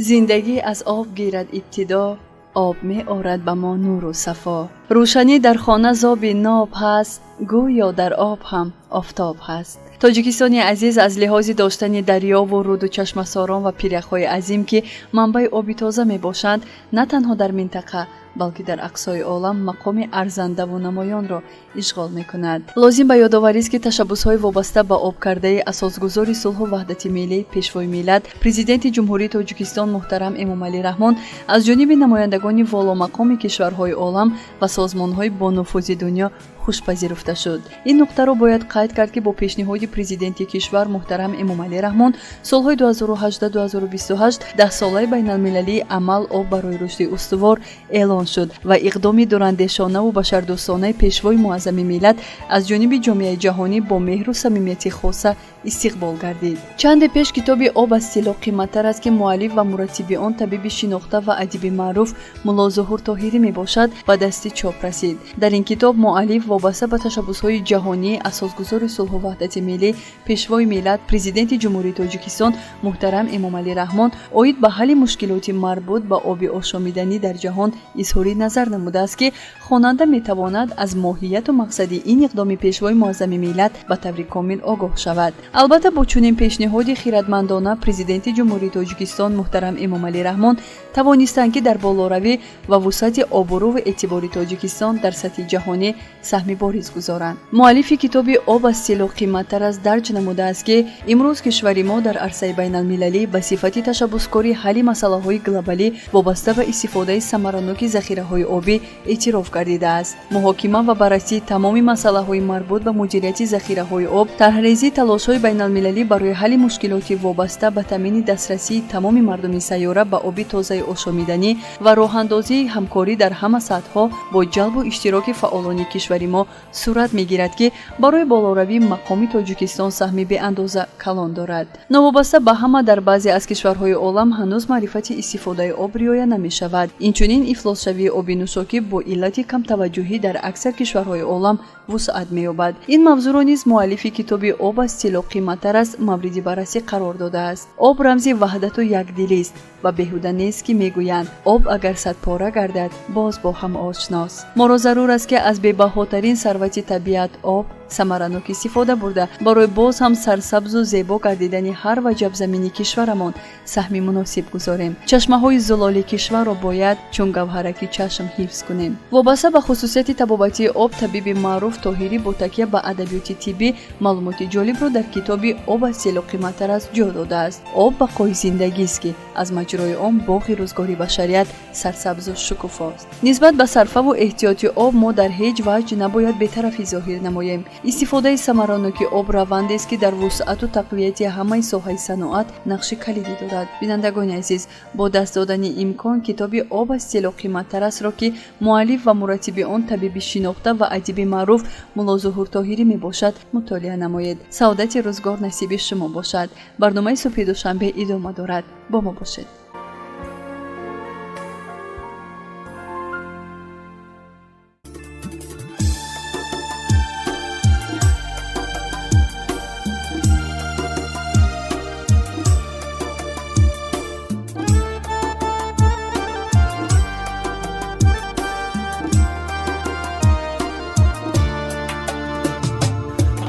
زندگی از آب گیرد ابتدا، آب می آرد به ما نور و صفا. روشنی در خانه ز آب ناب هست، گویا در آب هم آفتاب هست. تاجیکستانی عزیز از لحاظ داشتن دریا و رود و چشمه‌ساران و پیرک‌های عظیم که منبع آب تازه می باشند، نه تنها در منطقه بلکه در اقصای عالم مقام ارزنده و نمایان را اشغال می کند. لازم به یادآوری است که تشبس‌های وابسته به آب کرده اساسگذار صلح و وحدت ملی پیشوای ملت پرزیدنت جمهوری تاجیکستان محترم امامعلی رحمان از جانب نمایندگان والامقام کشورهای عالم و سازمان‌های با نفوذ دنیا خوش پذیرفته شد. این نکته را باید قید کرد که با پیشنهاد پرزیدنت کشور محترم امامعلی رحمان سالهای 2018-2028 10 ساله بین المللی عمل آب برای رشد استوار اعلان شد و اقدامی دورندشانه و بشردوستانه پیشوای معظم ملت از جانب جامعه جهانی با مهر و صمیمیت خاصه استقبال گردید. چند پیش کتاب آب از طلا قیمت‌تر است که مؤلف و مرتب آن طبیب شناخته و ادیب معروف ملا ظهور طاهری میباشد و دست چاپ رسید. در این کتاب مؤلف وابسته به تشبس‌های جهانی اساسگذار صلح و وحدت ملی پیشوای ملت پرزیدنت جمهوری تاجیکستان محترم امامعلی رحمان اوید به حل مشکلات مربوط به آب آشامیدنی در جهان اظهار نظر نموده است که خواننده میتواند از ماهیت و مقصد این اقدام پیشوای معظم ملت به طور کامل آگاه شود. البته با چنین پیشنهادی خردمندانه پرزیدنت جمهوری تاجیکستان محترم امامعلی رحمان توانستند که در بالاروی و وسعت آبرو و اعتبار تاجیکستان در سطح جهانی سهم بارز گذارند. مؤلف کتاب آب از طلا قیمت‌تر است درج نموده است که امروز کشور ما در عرصه بین المللی به صفت تشبسکاری حل مسائل گلوبالی وابسته به استفاده ثمراناک ذخیره‌های آبی اعتراف گردیده است. محاکمه و بررسی تمام مسائل‌های مربوط به مدیریت ذخیره‌های آب، طرح‌ریزی تلاش‌های بین المللی برای حل مشکلات وابسته به تامین دسترسی تمام مردم سیاره به آب تازه آشامیدنی و راه‌اندازی همکاری در همه سطح‌ها با جلب و اشتراک فعالان کشور ما صورت می‌گیرد که برای بالاروی مقام تاجیکستان سهمی به اندازه کلان دارد. نوابسته به همه در بعضی از کشورهای عالم هنوز معرفت استفاده آب رعایت نمی‌شود. اینچنین افلاس شوی آب نوشاکی با علت کم توجهی در اکثر کشورهای عالم وسعت می‌یابد. این موضوع را نیز مؤلف کتاب آب از طلا قیمت‌تر است مورد بررسی قرار داده است. آب رمز وحدت و یکدلی است و بیهوده نیست که میگویند آب اگر صد پاره گردد باز با هم آشناست. ما را ضرور است که از بی‌بهاترین ثروت طبیعت آب ثمراناک استفاده برده برای باز هم سرسبز و زیبا گردیدن هر وجب زمینی کشورمان سهم مناسب گذاریم. چشمه‌های زلالی کشور را باید چون گوهرکی چشم حفظ کنیم. وابسته به خصوصیت طبابتی آب طبیب معروف طاهری با تکیه به ادبیات طبی معلومات جالب را در کتاب آب از طلا قیمت‌تر است جا داده است. آب بقای زندگی است که از مجرای آن باغ روزگاری بشریت سرسبز و شکوفاست. نسبت به صرفه و احتیاط آب ما در هیچ وجه نباید بی‌طرفی ظاهر نماییم. استفاده ثمراناک آب روندی است که در وسعت و تقویت همه ساحه‌های صنعت نقش کلیدی دارد. بینندگان عزیز، با دست دادن امکان کتاب آب از طلا قیمت‌تر است را که مؤلف و مرتب آن طبیب شناخته و ادیب معروف ملا ظهور طاهری میباشد مطالعه نمایید. سعادت روزگار نصیب شما باشد. برنامه صبح دوشنبه ادامه دارد. با ما باشید.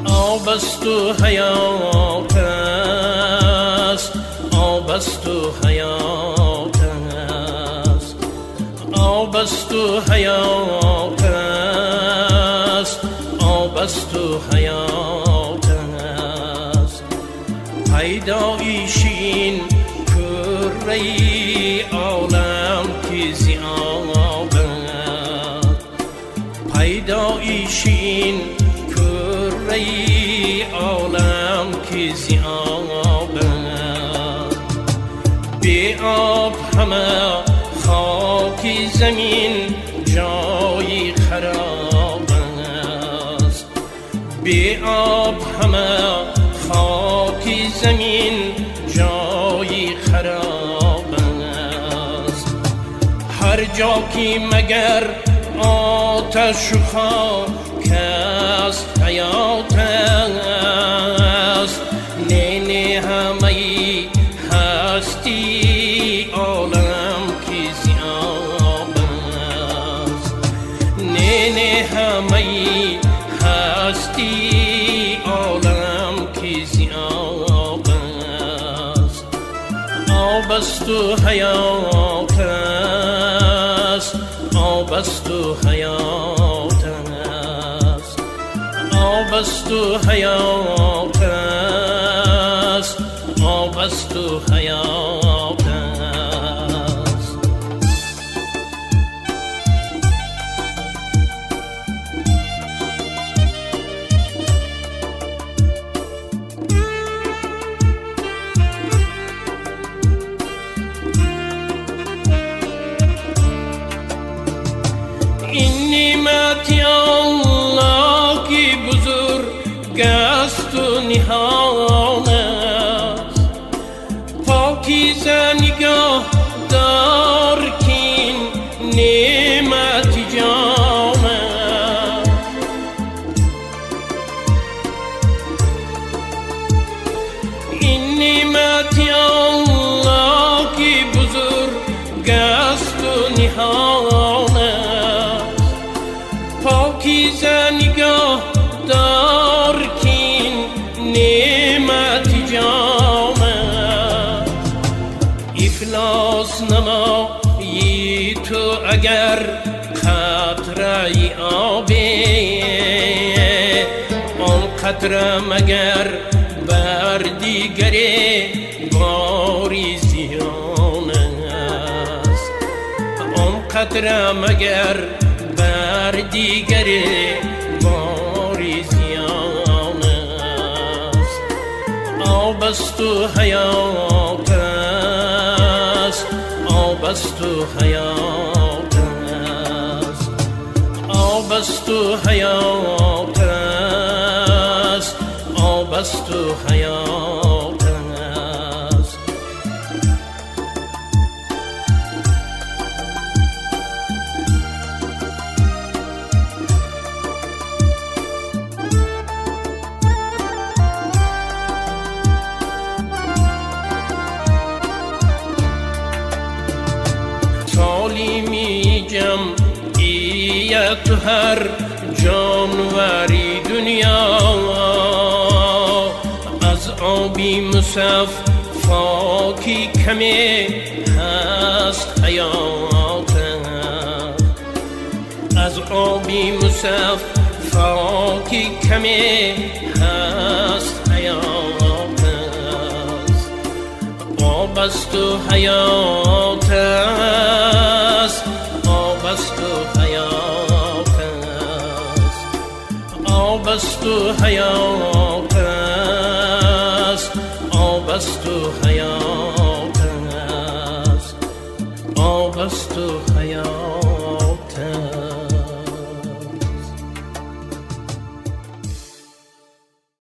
آب است و حیات است، آب است و حیات است، آب است و حیات است، آب است و حیات است. پیدایش این کره عالم که ز آب است، پیدایش این عالم که ز آب است. بی آب همه خاک زمین جای خراب است، بی آب همه خاک زمین جای خراب است. هر جا که مگر آتش و خاک است حیات است، نه همه هستی است و حیات است، آب است و حیات است، آب است و حیات است، آب است و حیات است. این نعمت الله کی بزرگ است و نهان است، پاکیزه نگاه دار کین نعمت جان است. این نعمت الله کی بزرگ است و نهان است، پاکیزه نگاه دار کین نعمت جان است. افلاس نمایی تو اگر قطره آبی، آن قطره مگر بر دیگری باری زیان است، آن قطره مگر بر دیگری باری زیان است. آب است و حیات است، آب است و حیات است، آب است و حیات است، آب است و حیات است. سالی جمعیت هر جانوری دنیا، از آبی مصفا کی کمی هست حیات، از آبی مصفا کی کمی هست حیات است. آب است و حیات است، آب است و حیات است، آب است و حیات است، آب است و حیات است، آب است و حیات.